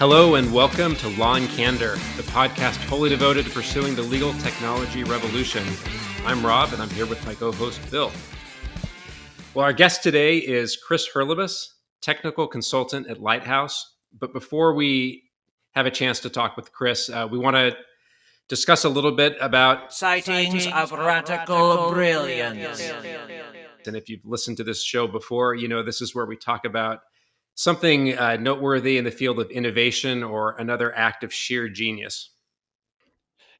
Hello and welcome to Law and Candor, the podcast wholly devoted to pursuing the legal technology revolution. I'm Rob, and I'm here with my co-host, Bill. Well, our guest today is Chris Hurlebaus, technical consultant at Lighthouse. But before we have a chance to talk with Chris, we want to discuss a little bit about Sightings of Radical Brilliance. And if you've listened to this show before, you know this is where we talk about something noteworthy in the field of innovation or another act of sheer genius.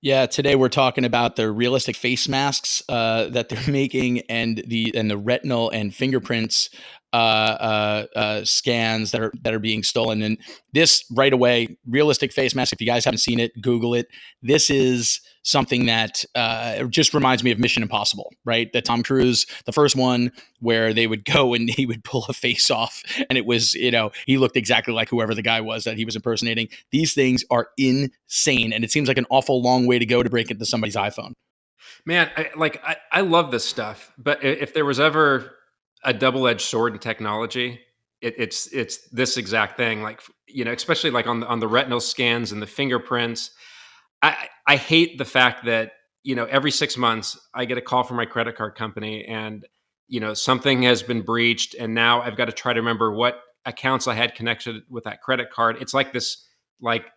Yeah, today we're talking about the realistic face masks that they're making and the retinal and fingerprints scans that are being stolen. And this right away, realistic face mask. If you guys haven't seen it, Google it. This is something that just reminds me of Mission Impossible, right? The Tom Cruise, the first one where they would go and he would pull a face off, and it was, he looked exactly like whoever the guy was that he was impersonating. These things are insane, and it seems like an awful long way to go to break into somebody's iPhone. Man, I love this stuff, but if there was ever a double-edged sword in technology, it's this exact thing. Like, especially like on the retinal scans and the fingerprints. I hate the fact that, every 6 months I get a call from my credit card company and, something has been breached. And now I've got to try to remember what accounts I had connected with that credit card. It's like this,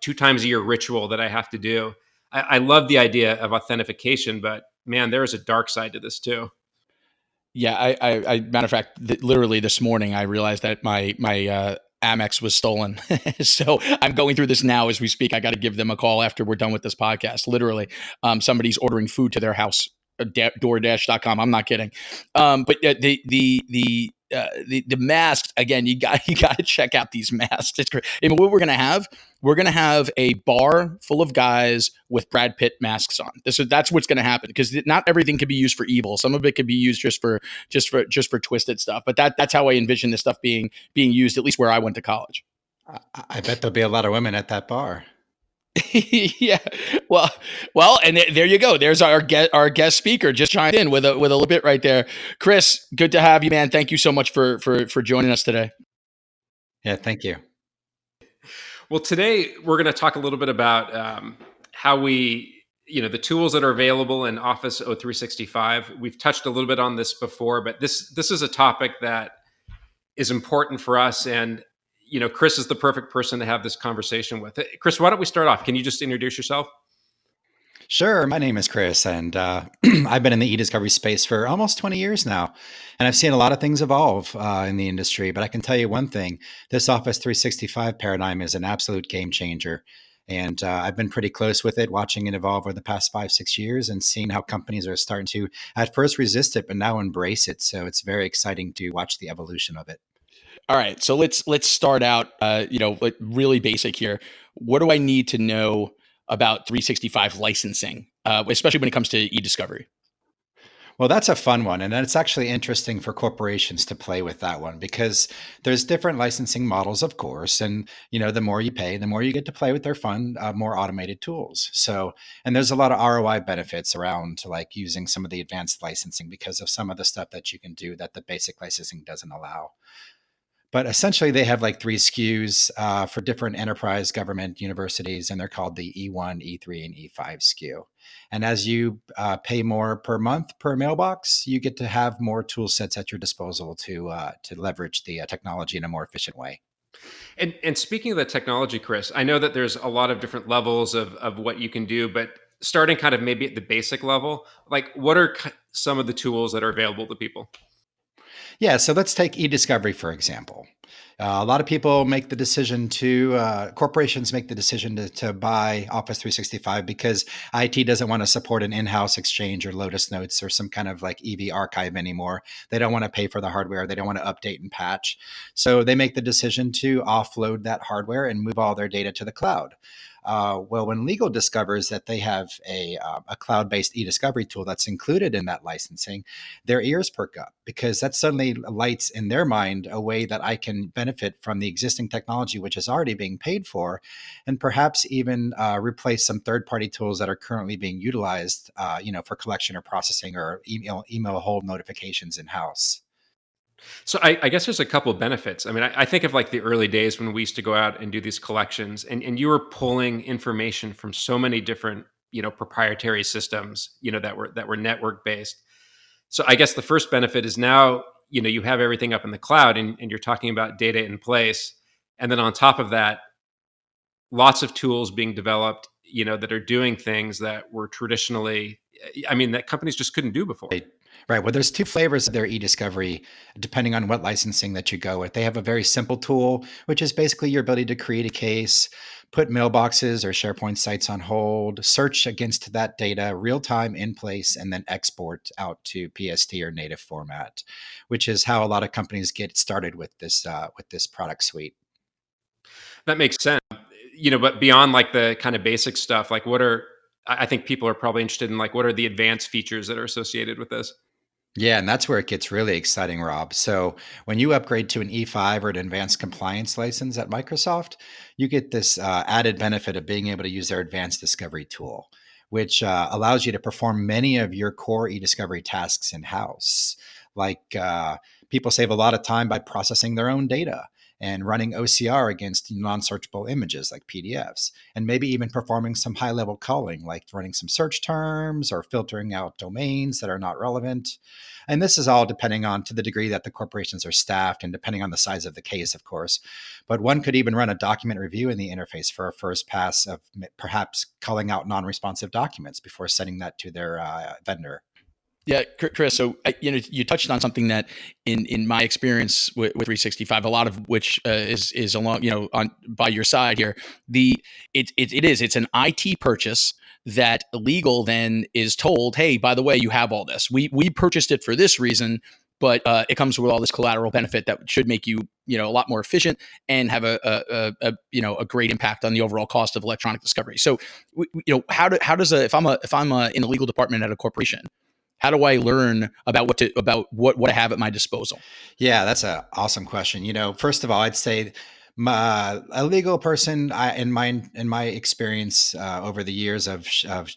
2 times a year ritual that I have to do. I love the idea of authentication, but man, there is a dark side to this too. Yeah, I matter of fact, literally this morning, I realized that my Amex was stolen. So I'm going through this now as we speak. I got to give them a call after we're done with this podcast. Literally, somebody's ordering food to their house, DoorDash.com. I'm not kidding. But the masks, again, you got to check out these masks. It's great. I mean, what we're going to have a bar full of guys with Brad Pitt masks on. That's what's going to happen, because not everything can be used for evil. Some of it could be used just for twisted stuff. But that's how I envision this stuff being used, at least where I went to college. I bet there'll be a lot of women at that bar. Yeah. Well, and there you go. There's our guest speaker just chimed in with a little bit right there. Chris, good to have you, man. Thank you so much for joining us today. Yeah, thank you. Well, today we're going to talk a little bit about how we, the tools that are available in Office 0365. We've touched a little bit on this before, but this is a topic that is important for us. And Chris is the perfect person to have this conversation with. Chris, why don't we start off? Can you just introduce yourself? Sure. My name is Chris, and I've been in the eDiscovery space for almost 20 years now. And I've seen a lot of things evolve in the industry. But I can tell you one thing, this Office 365 paradigm is an absolute game changer. And I've been pretty close with it, watching it evolve over the past 5-6 years and seeing how companies are starting to at first resist it, but now embrace it. So it's very exciting to watch the evolution of it. All right, so let's start out, really basic here. What do I need to know about 365 licensing, especially when it comes to eDiscovery? Well, that's a fun one. And it's actually interesting for corporations to play with that one, because there's different licensing models, of course. And, the more you pay, the more you get to play with their fun, more automated tools. So, and there's a lot of ROI benefits around like using some of the advanced licensing because of some of the stuff that you can do that the basic licensing doesn't allow. But essentially, they have like 3 SKUs for different enterprise, government, universities, and they're called the E1, E3, and E5 SKU. And as you pay more per month per mailbox, you get to have more tool sets at your disposal to leverage the technology in a more efficient way. And speaking of the technology, Chris, I know that there's a lot of different levels of what you can do, but starting kind of maybe at the basic level, like what are some of the tools that are available to people? Yeah, so let's take eDiscovery, for example. A lot of people make the decision corporations make the decision to buy Office 365 because IT doesn't want to support an in-house Exchange or Lotus Notes or some kind of like EV archive anymore. They don't want to pay for the hardware. They don't want to update and patch. So they make the decision to offload that hardware and move all their data to the cloud. Well, when legal discovers that they have a cloud-based eDiscovery tool that's included in that licensing, their ears perk up, because that suddenly lights in their mind a way that I can benefit from the existing technology, which is already being paid for, and perhaps even replace some third-party tools that are currently being utilized, for collection or processing or email hold notifications in-house. So I guess there's a couple of benefits. I mean, I think of like the early days when we used to go out and do these collections, and you were pulling information from so many different, proprietary systems, that were network based. So I guess the first benefit is now, you have everything up in the cloud, and you're talking about data in place. And then on top of that, lots of tools being developed, that are doing things that were traditionally, I mean, that companies just couldn't do before. Right. Right. Well, there's two flavors of their eDiscovery, depending on what licensing that you go with. They have a very simple tool, which is basically your ability to create a case, put mailboxes or SharePoint sites on hold, search against that data real time in place, and then export out to PST or native format, which is how a lot of companies get started with this product suite. That makes sense. But beyond like the kind of basic stuff, like I think people are probably interested in like what are the advanced features that are associated with this? Yeah, and that's where it gets really exciting, Rob. So when you upgrade to an E5 or an advanced compliance license at Microsoft, you get this added benefit of being able to use their advanced discovery tool, which allows you to perform many of your core e-discovery tasks in-house. Like people save a lot of time by processing their own data and running OCR against non-searchable images like PDFs, and maybe even performing some high-level calling, like running some search terms or filtering out domains that are not relevant. And this is all depending on to the degree that the corporations are staffed and depending on the size of the case, of course. But one could even run a document review in the interface for a first pass of perhaps calling out non-responsive documents before sending that to their vendor. Yeah, Chris. So you touched on something that, in my experience with 365, a lot of which is along on by your side here. It's an IT purchase that legal then is told, hey, by the way, you have all this. We purchased it for this reason, but it comes with all this collateral benefit that should make you a lot more efficient and have a great impact on the overall cost of electronic discovery. So how does if I'm in the legal department at a corporation, how do I learn about what I have at my disposal? Yeah, that's an awesome question. First of all, I'd say a legal person, in my experience over the years of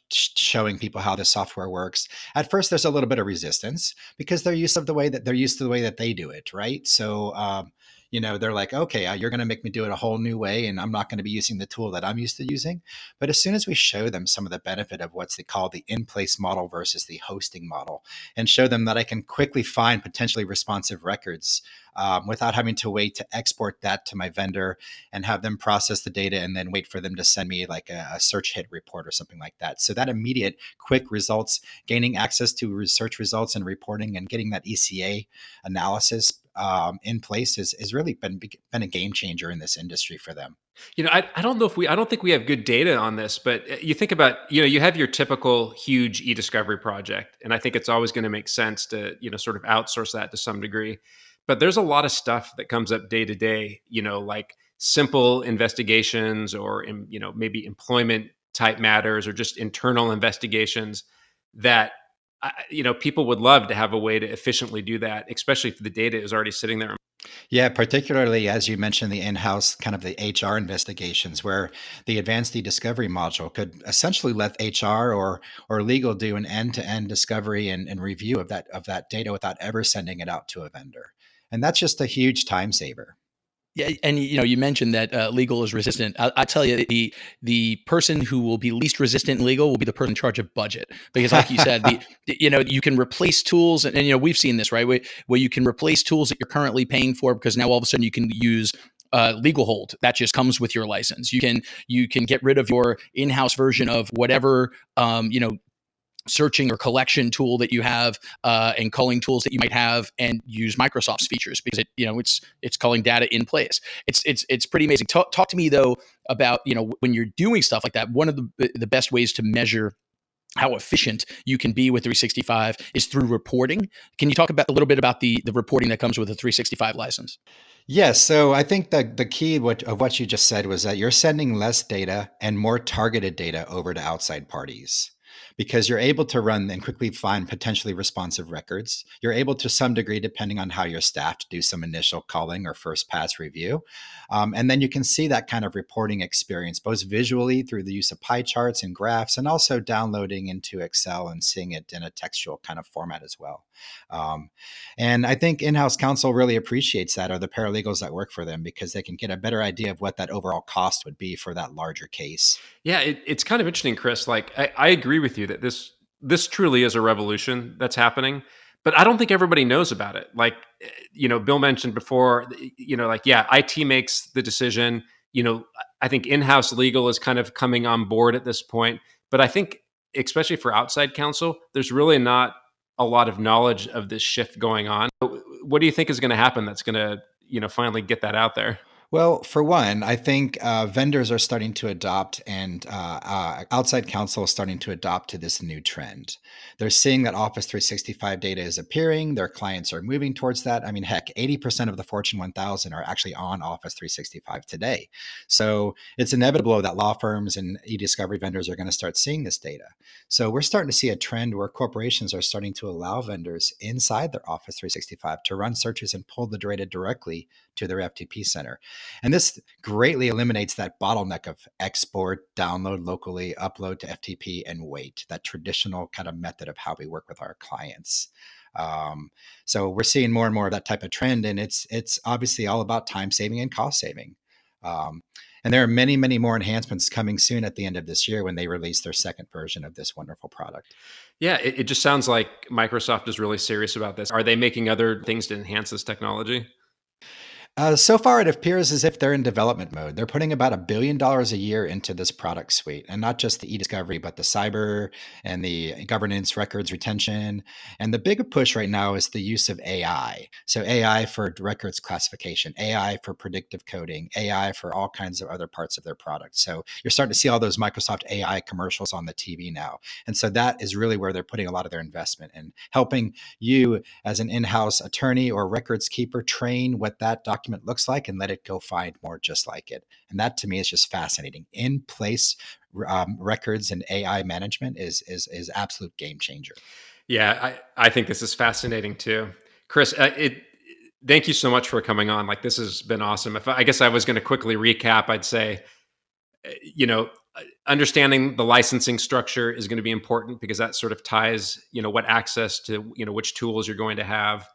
showing people how this software works, at first there's a little bit of resistance because they're used to the way that they do it, right? So they're like, okay, you're going to make me do it a whole new way, and I'm not going to be using the tool that I'm used to using. But as soon as we show them some of the benefit of what's called the in-place model versus the hosting model, and show them that I can quickly find potentially responsive records without having to wait to export that to my vendor and have them process the data and then wait for them to send me like a search hit report or something like that. So that immediate quick results, gaining access to research results and reporting and getting that ECA analysis in place has really been a game changer in this industry for them. I don't know I don't think we have good data on this, but you think about, you have your typical huge e-discovery project, and I think it's always going to make sense to, sort of outsource that to some degree. But there's a lot of stuff that comes up day to day, like simple investigations or, maybe employment type matters or just internal investigations that, people would love to have a way to efficiently do that, especially if the data is already sitting there. Yeah, particularly as you mentioned, the in-house kind of the HR investigations, where the advanced e-discovery module could essentially let HR or legal do an end-to-end discovery and review of that data without ever sending it out to a vendor. And that's just a huge time saver. Yeah, and you mentioned that legal is resistant. I tell you, the person who will be least resistant in legal will be the person in charge of budget, because, like you said, you can replace tools, and we've seen this, right, where you can replace tools that you're currently paying for because now all of a sudden you can use legal hold that just comes with your license. You can get rid of your in-house version of whatever searching or collection tool that you have and culling tools that you might have, and use Microsoft's features because it's culling data in place. It's pretty amazing. Talk to me though about when you're doing stuff like that. One of the best ways to measure how efficient you can be with 365 is through reporting. Can you talk a little bit about the reporting that comes with a 365 license? Yes. So I think that the key of what you just said was that you're sending less data and more targeted data over to outside parties. because you're able to run and quickly find potentially responsive records. You're able to some degree, depending on how you're staffed, do some initial culling or first pass review. And then you can see that kind of reporting experience, both visually through the use of pie charts and graphs, and also downloading into Excel and seeing it in a textual kind of format as well. And I think in-house counsel really appreciates that, or the paralegals that work for them, because they can get a better idea of what that overall cost would be for that larger case. Yeah, it's kind of interesting, Chris. Like I agree with you that this truly is a revolution that's happening, but I don't think everybody knows about it. Like, Bill mentioned before, like, yeah, IT makes the decision. I think in-house legal is kind of coming on board at this point, but I think especially for outside counsel, there's really not a lot of knowledge of this shift going on. What do you think is going to happen that's going to, finally get that out there? Well, for one, I think vendors are starting to adopt, and outside counsel is starting to adopt to this new trend. They're seeing that Office 365 data is appearing. Their clients are moving towards that. I mean, heck, 80% of the Fortune 1000 are actually on Office 365 today. So it's inevitable that law firms and eDiscovery vendors are going to start seeing this data. So we're starting to see a trend where corporations are starting to allow vendors inside their Office 365 to run searches and pull the data directly to their FTP center. And this greatly eliminates that bottleneck of export, download locally, upload to FTP, and wait, that traditional kind of method of how we work with our clients. So we're seeing more and more of that type of trend, and it's obviously all about time saving and cost saving. And there are many, many more enhancements coming soon at the end of this year when they release their second version of this wonderful product. Yeah, it just sounds like Microsoft is really serious about this. Are they making other things to enhance this technology? So far, it appears as if they're in development mode. They're putting about $1 billion a year into this product suite, and not just the eDiscovery, but the cyber and the governance, records retention. And the big push right now is the use of AI. So AI for records classification, AI for predictive coding, AI for all kinds of other parts of their product. So you're starting to see all those Microsoft AI commercials on the TV now. And so that is really where they're putting a lot of their investment in, helping you as an in-house attorney or records keeper train what that document looks like and let it go find more just like it. And that to me is just fascinating. In place records and AI management is absolute game changer. Yeah, I think this is fascinating too. Chris, thank you so much for coming on. Like, this has been awesome. I guess I was going to quickly recap, I'd say, understanding the licensing structure is going to be important because that sort of ties, what access to, which tools you're going to have.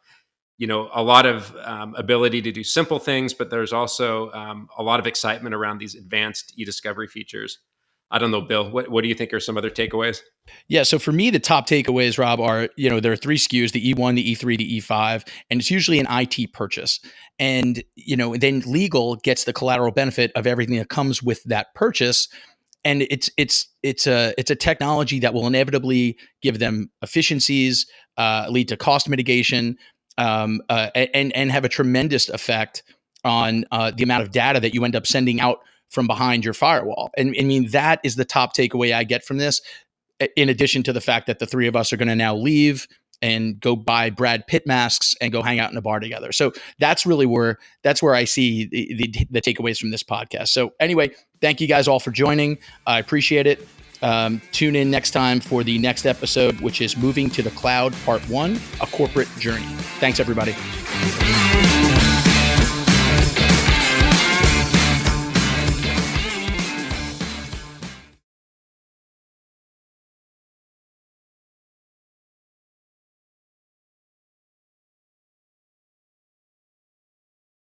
A lot of ability to do simple things, but there's also a lot of excitement around these advanced eDiscovery features. I don't know, Bill, what do you think are some other takeaways? Yeah. So for me, the top takeaways, Rob, are, there are 3 SKUs, the E1, the E3, the E5, and it's usually an IT purchase. And, then legal gets the collateral benefit of everything that comes with that purchase. And it's a technology that will inevitably give them efficiencies, lead to cost mitigation, and have a tremendous effect on the amount of data that you end up sending out from behind your firewall. And I mean, that is the top takeaway I get from this, in addition to the fact that the 3 of us are going to now leave and go buy Brad Pitt masks and go hang out in a bar together. So that's really where I see the takeaways from this podcast. So anyway, thank you guys all for joining. I appreciate it. Tune in next time for the next episode, which is Moving to the Cloud Part 1, A Corporate Journey. Thanks, everybody.